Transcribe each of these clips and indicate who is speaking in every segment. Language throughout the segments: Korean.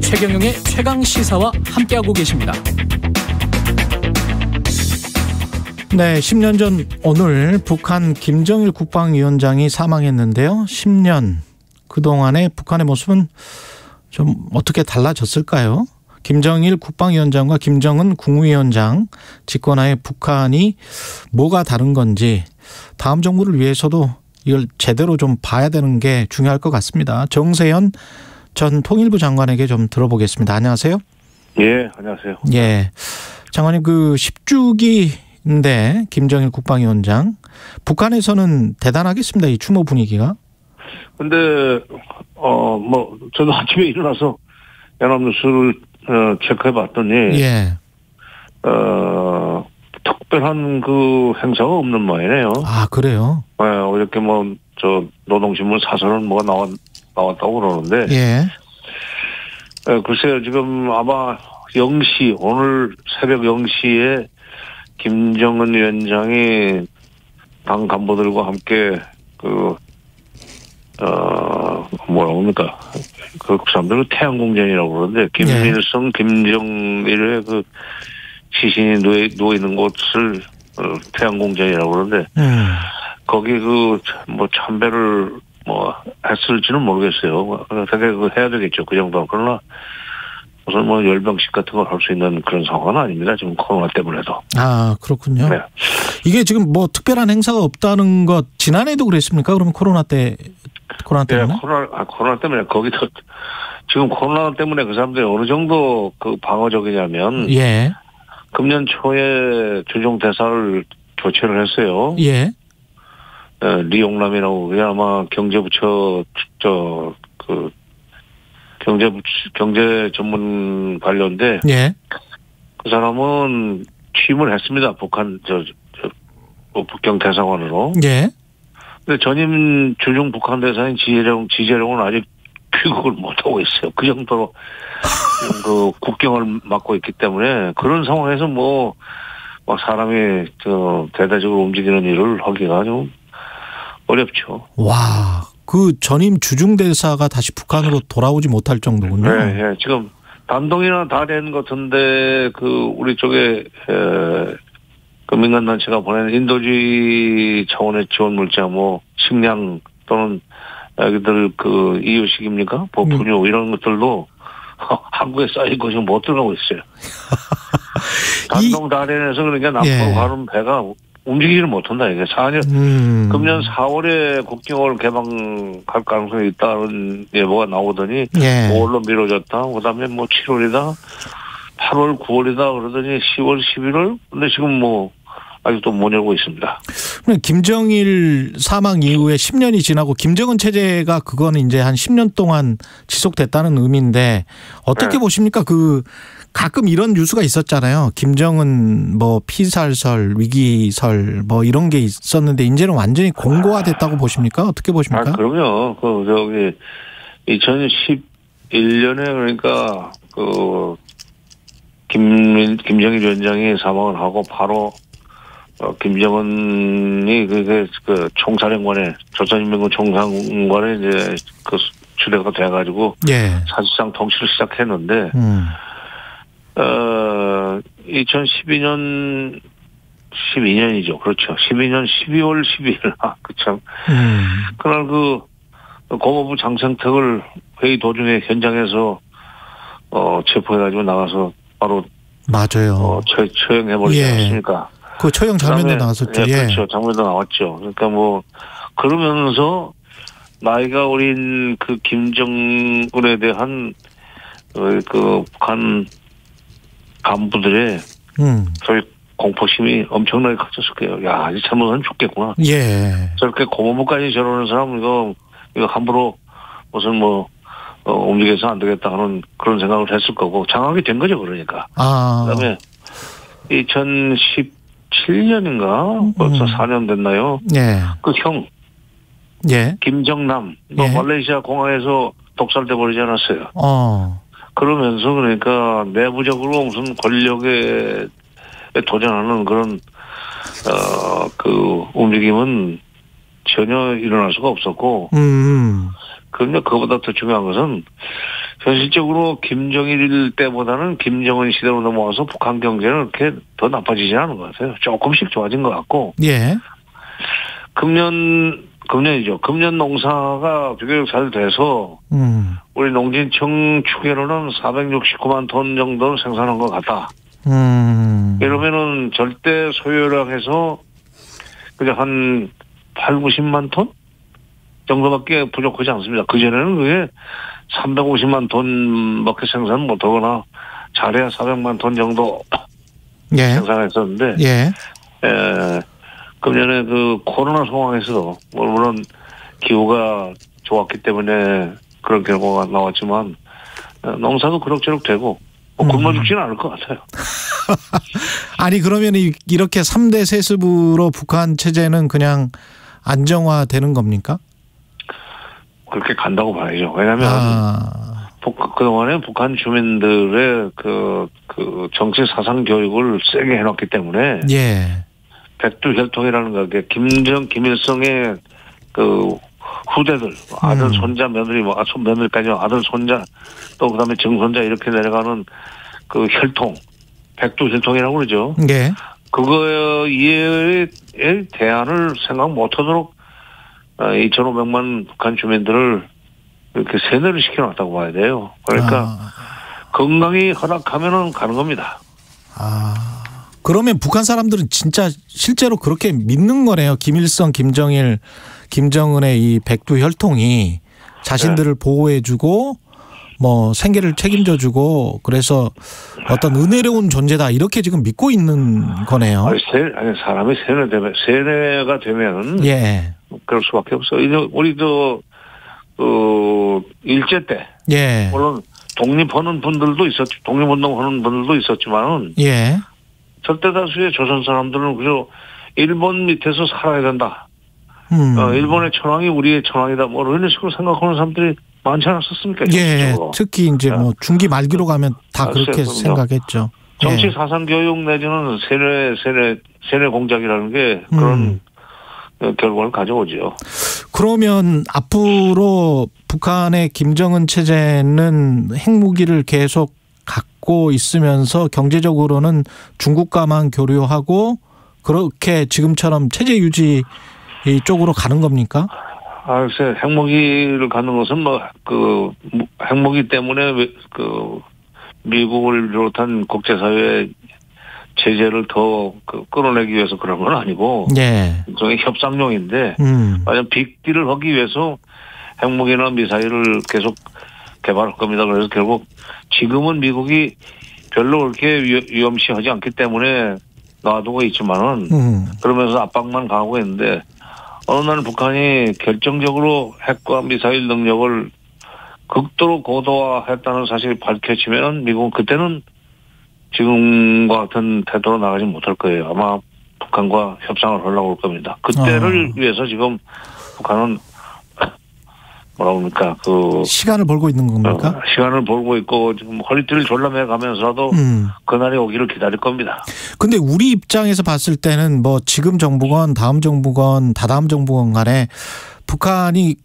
Speaker 1: 최경영의 최강시사와 함께하고 계십니다.
Speaker 2: 네, 10년 전 오늘 북한 김정일 국방위원장이 사망했는데요. 10년 그동안의 북한의 모습은 좀 어떻게 달라졌을까요? 김정일 국방위원장과 김정은 국무위원장 집권하에 북한이 뭐가 다른 건지 다음 정부를 위해서도 이걸 제대로 좀 봐야 되는 게 중요할 것 같습니다. 정세현 전 통일부 장관에게 좀 들어보겠습니다. 안녕하세요.
Speaker 3: 예, 안녕하세요.
Speaker 2: 예, 장관님 그 10주기인데 김정일 국방위원장 북한에서는 대단하겠습니다. 이 추모 분위기가.
Speaker 3: 근데 저도 아침에 일어나서 연합뉴스를 체크해봤더니
Speaker 2: 예.
Speaker 3: 특별한 그 행사가 없는 모양이네요.
Speaker 2: 아, 그래요?
Speaker 3: 네, 어저께 노동신문 사설은 뭐가 나왔다고 그러는데.
Speaker 2: 예.
Speaker 3: 글쎄요, 지금 아마 0시, 오늘 새벽 0시에 김정은 위원장이 당 간부들과 함께 그 사람들은 태양궁전이라고 그러는데, 김일성, 김정일의 그 시신이 누워 있는 곳을 태양궁전이라고 그러는데, 거기 참배를 했을지는 모르겠어요. 되게 해야 되겠죠. 그 정도는. 그러나 무슨 열병식 같은 걸 할 수 있는 그런 상황은 아닙니다. 지금 코로나 때문에도.
Speaker 2: 아, 그렇군요.
Speaker 3: 네.
Speaker 2: 이게 지금 특별한 행사가 없다는 것, 지난해도 그랬습니까? 그러면 코로나 때문에?
Speaker 3: 네, 코로나 때문에 거기서 지금 코로나 때문에 그 사람들이 어느 정도 방어적이냐면.
Speaker 2: 예.
Speaker 3: 금년 초에 주중 대사를 교체를 했어요.
Speaker 2: 예.
Speaker 3: 리용남이라고 그게 아마 경제부처 경제 전문 관료인데.
Speaker 2: 예.
Speaker 3: 그 사람은 취임을 했습니다. 북한 북경 대사관으로.
Speaker 2: 예.
Speaker 3: 근데 전임 주중 북한 대사인 지재룡은 아직 귀국을 못하고 있어요. 그 정도로 그 국경을 막고 있기 때문에 그런 상황에서 사람이 대대적으로 움직이는 일을 하기가 좀 어렵죠.
Speaker 2: 와, 그 전임 주중대사가 다시 북한으로 돌아오지 못할 정도군요.
Speaker 3: 네, 네. 지금 단동이나 다된 같은데 우리 쪽에 그 민간단체가 보낸 인도주의 차원의 지원 물자 식량 또는 여기들 이유식입니까? 분유 이런 것들도 한국에 쌓이고 지금 못 들어가고 있어요. 단동 다련에서 그러니까 남부로 가는 배가 움직이지를 못한다. 이게 4년, 금년 4월에 국경을 개방할 가능성이 있다는 예보가 나오더니 5월로 미뤄졌다. 그다음에 7월이다, 8월, 9월이다 그러더니 10월, 11월. 근데 지금 아직도 못 열고 있습니다.
Speaker 2: 김정일 사망 이후에 10년이 지나고 김정은 체제가 그거는 이제 한 10년 동안 지속됐다는 의미인데 어떻게 보십니까? 가끔 이런 뉴스가 있었잖아요. 김정은 피살설, 위기설 이런 게 있었는데 이제는 완전히 공고화됐다고 보십니까? 어떻게 보십니까?
Speaker 3: 아, 그럼요. 2011년에 그러니까 김정일 위원장이 사망을 하고 바로 김정은이 총사령관에 조선인민군 총사령관에 이제 주례가 돼가지고 사실상 통치를 시작했는데 2012년 12년이죠. 그렇죠. 12년 12월 12일. 그참. 그날 고모부 장성택을 회의 도중에 현장에서 체포해가지고 나가서 바로
Speaker 2: 맞아요.
Speaker 3: 처형해버리지 않았습니까?
Speaker 2: 그 처형 장면도 나왔었죠.
Speaker 3: 그렇죠. 장면도 나왔죠. 그러니까 그러면서 나이가 어린 김정은에 대한 북한 간부들의 저희 공포심이 엄청나게 커졌을 거예요. 야, 이 잘못하면 죽겠구나.
Speaker 2: 예.
Speaker 3: 저렇게 고모부까지 저러는 사람 이거 함부로 무슨 움직여서 안 되겠다 하는 그런 생각을 했을 거고 장악이 된 거죠. 그러니까. 그다음에 2017년인가 벌써 4년 됐나요?
Speaker 2: 예.
Speaker 3: 김정남 말레이시아 공항에서 독살돼 버리지 않았어요. 그러면서 그러니까 내부적으로 무슨 권력에 도전하는 그런 움직임은 전혀 일어날 수가 없었고. 그런데 그보다 더 중요한 것은 현실적으로 김정일 때보다는 김정은 시대로 넘어와서 북한 경제는 그렇게 더 나빠지지 않은 것 같아요. 조금씩 좋아진 것 같고.
Speaker 2: 예.
Speaker 3: 금년이죠. 금년 농사가 비교적 잘 돼서 우리 농진청 추계로는 469만 톤 정도를 생산한 것 같다. 이러면은 절대 소요량에서 그냥 한 8, 90만 톤 정도밖에 부족하지 않습니다. 그전에는 그게 350만 톤밖에 생산 못하거나 잘해야 400만 톤 정도
Speaker 2: 예.
Speaker 3: 생산했었는데
Speaker 2: 예.
Speaker 3: 금년에 그 코로나 상황에서도 물론 기후가 좋았기 때문에 그런 결과가 나왔지만 농사도 그럭저럭 되고 굶어 죽지는 않을 것 같아요.
Speaker 2: 아니 그러면 이렇게 3대 세습으로 북한 체제는 그냥 안정화되는 겁니까?
Speaker 3: 그렇게 간다고 봐야죠. 왜냐하면 그동안에 북한 주민들의 그 정치 사상 교육을 세게 해놨기 때문에
Speaker 2: 예.
Speaker 3: 백두혈통이라는 게 김일성의 그 후대들 아들 손자 며느리 며느리까지 아들 손자 또 그다음에 증손자 이렇게 내려가는 그 혈통 백두혈통이라고 그러죠.
Speaker 2: 예.
Speaker 3: 그거에 대안을 생각 못하도록 2,500만 북한 주민들을 이렇게 세뇌를 시켜놨다고 봐야 돼요. 그러니까 건강이 허락하면은 가는 겁니다.
Speaker 2: 그러면 북한 사람들은 진짜 실제로 그렇게 믿는 거네요. 김일성, 김정일, 김정은의 이 백두 혈통이 자신들을 네. 보호해주고 뭐 생계를 책임져주고 그래서 어떤 은혜로운 존재다 이렇게 지금 믿고 있는 거네요.
Speaker 3: 아니 사람이 세뇌가 되면
Speaker 2: 예.
Speaker 3: 그럴 수밖에 없어. 우리도 일제 때
Speaker 2: 예.
Speaker 3: 물론 독립하는 분들도 있었죠. 독립운동하는 분들도 있었지만은
Speaker 2: 예.
Speaker 3: 절대 다수의 조선 사람들은 그저 일본 밑에서 살아야 된다. 일본의 천황이 우리의 천황이다. 뭐 이런 식으로 생각하는 사람들이 많지 않았었습니까?
Speaker 2: 예. 특히 이제 뭐 중기 말기로 가면 다 그렇게 생각했죠.
Speaker 3: 정치 사상 교육 내지는 세뇌 공작이라는 게 그런 결과를 가져오죠.
Speaker 2: 그러면 앞으로 북한의 김정은 체제는 핵무기를 계속 갖고 있으면서 경제적으로는 중국과만 교류하고 그렇게 지금처럼 체제 유지 쪽으로 가는 겁니까?
Speaker 3: 글쎄 핵무기를 갖는 것은 핵무기 때문에 미국을 비롯한 국제사회의 제재를 더 끌어내기 위해서 그런 건 아니고
Speaker 2: 예.
Speaker 3: 일종의 협상용인데 만약 빅딜을 하기 위해서 핵무기나 미사일을 계속 개발할 겁니다. 그래서 결국 지금은 미국이 별로 그렇게 위험시하지 않기 때문에 놔두고 있지만은 그러면서 압박만 가하고 있는데 어느 날 북한이 결정적으로 핵과 미사일 능력을 극도로 고도화했다는 사실이 밝혀지면 미국은 그때는 지금과 같은 태도로 나가지 못할 거예요. 아마 북한과 협상을 하려고 할 겁니다. 그때를 위해서 지금 북한은 뭐라고 합니까?
Speaker 2: 시간을 벌고 있는 겁니까?
Speaker 3: 시간을 벌고 있고 지금 허리띠를 졸라매 가면서도 그날이 오기를 기다릴 겁니다.
Speaker 2: 근데 우리 입장에서 봤을 때는 뭐 지금 정부건 다음 정부건 다다음 정부건 간에 북한이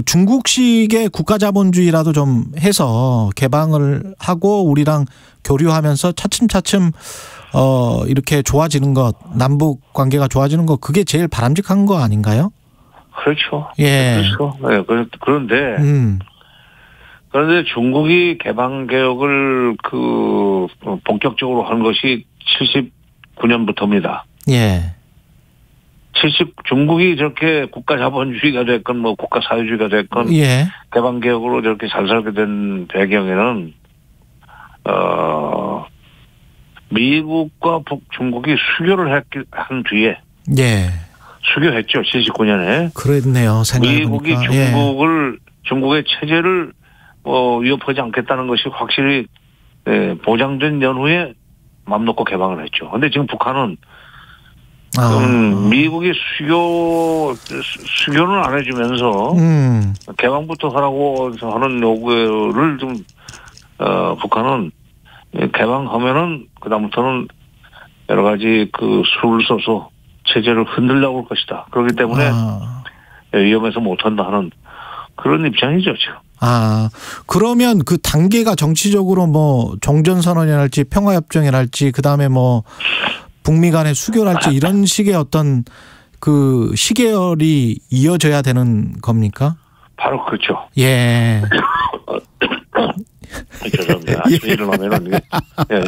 Speaker 2: 중국식의 국가자본주의라도 좀 해서 개방을 하고 우리랑 교류하면서 차츰차츰 이렇게 좋아지는 것, 남북 관계가 좋아지는 것 그게 제일 바람직한 거 아닌가요?
Speaker 3: 그렇죠.
Speaker 2: 예.
Speaker 3: 그렇죠. 네, 그런데 중국이 개방 개혁을 본격적으로 한 것이 79년부터입니다.
Speaker 2: 예.
Speaker 3: 중국이 저렇게 국가 자본주의가 됐건 뭐 국가 사회주의가 됐건
Speaker 2: 예.
Speaker 3: 개방 개혁으로 저렇게 잘 살게 된 배경에는 미국과 중국이 수교를 한 뒤에
Speaker 2: 예.
Speaker 3: 수교했죠. 79년에.
Speaker 2: 그랬네요. 생각해보니까.
Speaker 3: 미국이 중국의 체제를 위협하지 않겠다는 것이 확실히 보장된 연후에 맘 놓고 개방을 했죠. 그런데 지금 북한은 미국이 수교는 안 해주면서 개방부터 하라고 하는 요구를 좀 북한은 개방하면은 그다음부터는 여러 가지 수를 써서 체제를 흔들려고 할 것이다. 그렇기 때문에 위험해서 못한다 하는 그런 입장이죠 지금.
Speaker 2: 그러면 그 단계가 정치적으로 뭐 종전선언이랄지 평화협정이랄지 그다음에 뭐 북미 간의 수교랄지 이런 식의 어떤 그 시계열이 이어져야 되는 겁니까?
Speaker 3: 바로 그렇죠.
Speaker 2: 예.
Speaker 3: 죄송합니다.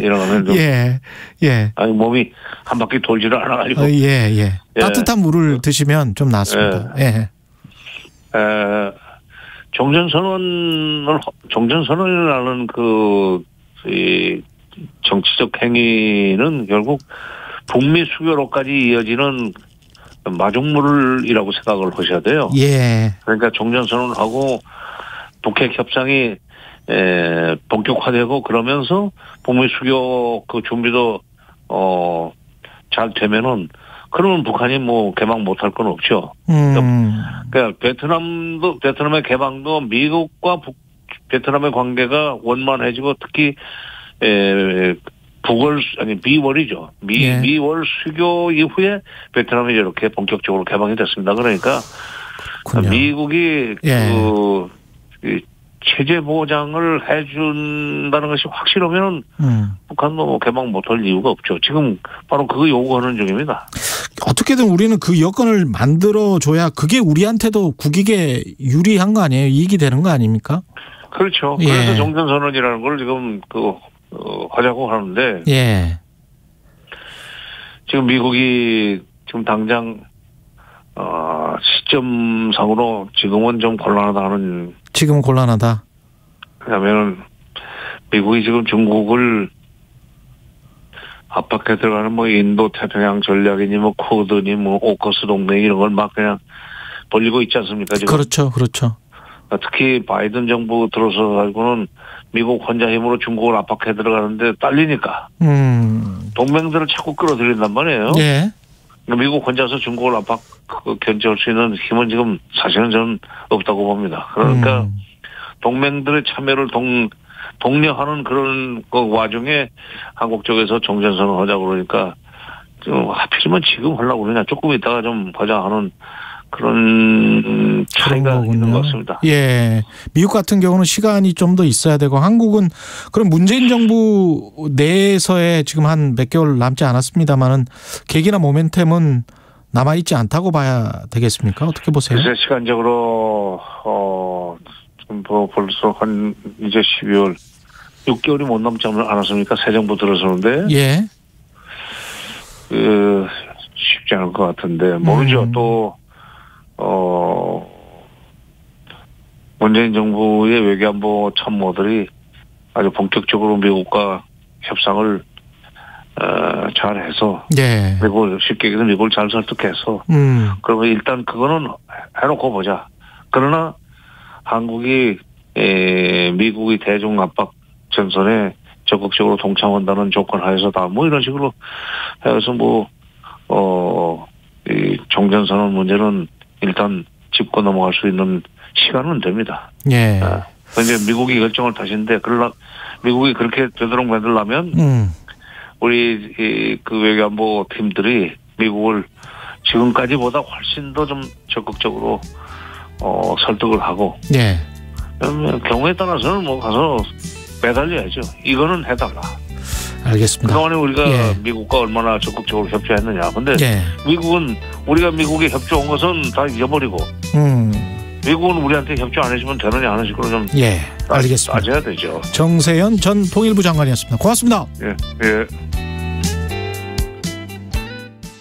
Speaker 3: 일어나면 좀.
Speaker 2: 예.
Speaker 3: 아니, 몸이 한 바퀴 돌지를 않아가지고.
Speaker 2: 예. 따뜻한 물을 드시면 좀 낫습니다. 예.
Speaker 3: 종전선언이라는 이 정치적 행위는 결국 북미 수교로까지 이어지는 마중물이라고 생각을 하셔야 돼요.
Speaker 2: 예.
Speaker 3: 그러니까 종전선언하고 북핵 협상이 본격화되고 그러면서 북미 수교 그 준비도 잘 되면은 그러면 북한이 뭐 개방 못할 건 없죠. 그러니까 베트남의 개방도 미국과 베트남의 관계가 원만해지고 특히 미월이죠. 미월 수교 이후에 베트남이 이렇게 본격적으로 개방이 됐습니다. 그러니까 그렇군요. 미국이 체제 보장을 해준다는 것이 확실하면 북한도 뭐 개방 못할 이유가 없죠. 지금 바로 그거 요구하는 중입니다.
Speaker 2: 어떻게든 우리는 그 여건을 만들어줘야 그게 우리한테도 국익에 유리한 거 아니에요? 이익이 되는 거 아닙니까?
Speaker 3: 그렇죠. 그래서 종전선언이라는 걸 지금 하자고 하는데 지금 미국이 지금 당장 시점상으로 지금은 좀 곤란하다 하는.
Speaker 2: 지금은 곤란하다.
Speaker 3: 왜냐하면 미국이 지금 중국을 압박해 들어가는 뭐 인도 태평양 전략이니 뭐 코드니 뭐 오커스 동맹 이런 걸 막 그냥 벌리고 있지 않습니까? 지금.
Speaker 2: 그렇죠.
Speaker 3: 특히 바이든 정부 들어서 가지고는 미국 혼자 힘으로 중국을 압박해 들어가는데 딸리니까 동맹들을 자꾸 끌어들인단 말이에요.
Speaker 2: 예.
Speaker 3: 미국 혼자서 중국을 견제할 수 있는 힘은 지금 사실은 저는 없다고 봅니다. 그러니까 동맹들의 참여를 독려하는 그런 그 와중에 한국 쪽에서 종전선언을 하자고 그러니까 좀 하필이면 지금 하려고 그러냐 조금 있다가 좀 하자 하는 그런 차이가 있는 것 같습니다.
Speaker 2: 예. 미국 같은 경우는 시간이 좀 더 있어야 되고 한국은 그럼 문재인 정부 내에서의 지금 한 몇 개월 남지 않았습니다만은 계기나 모멘텀은 남아있지 않다고 봐야 되겠습니까? 어떻게 보세요?
Speaker 3: 글쎄 시간적으로 지금 벌써 한 이제 12월 6개월이 못 남지 않았습니까? 새 정부 들어서는데.
Speaker 2: 예.
Speaker 3: 쉽지 않을 것 같은데 모르죠. 또 문재인 정부의 외교안보 참모들이 아주 본격적으로 미국과 협상을 잘해서 미국을 쉽게 얘기해서 미국을 잘 설득해서 그러면 일단 그거는 해놓고 보자. 그러나 한국이 미국의 대중 압박 전선에 적극적으로 동참한다는 조건 하에서다 뭐 이런 식으로 해서 이 종전선언 문제는 일단 짚고 넘어갈 수 있는 시간은 됩니다.
Speaker 2: 예.
Speaker 3: 이제 미국이 결정을 다시는데 미국이 그렇게 되도록 만들려면 우리 그 외교안보 팀들이 미국을 지금까지보다 훨씬 더 좀 적극적으로 설득을 하고 경우에 따라서는 뭐 가서 매달려야죠. 이거는 해달라.
Speaker 2: 알겠습니다.
Speaker 3: 그동안에 우리가 미국과 얼마나 적극적으로 협조했느냐. 근데 미국은 우리가 미국에 협조한 것은 다 잊어버리고 미국은 우리한테 협조 안 해주면 되느냐 하는 식으로 좀
Speaker 2: 알겠습니다.
Speaker 3: 따져야 되죠.
Speaker 2: 정세현 전 통일부 장관이었습니다. 고맙습니다.
Speaker 3: 예.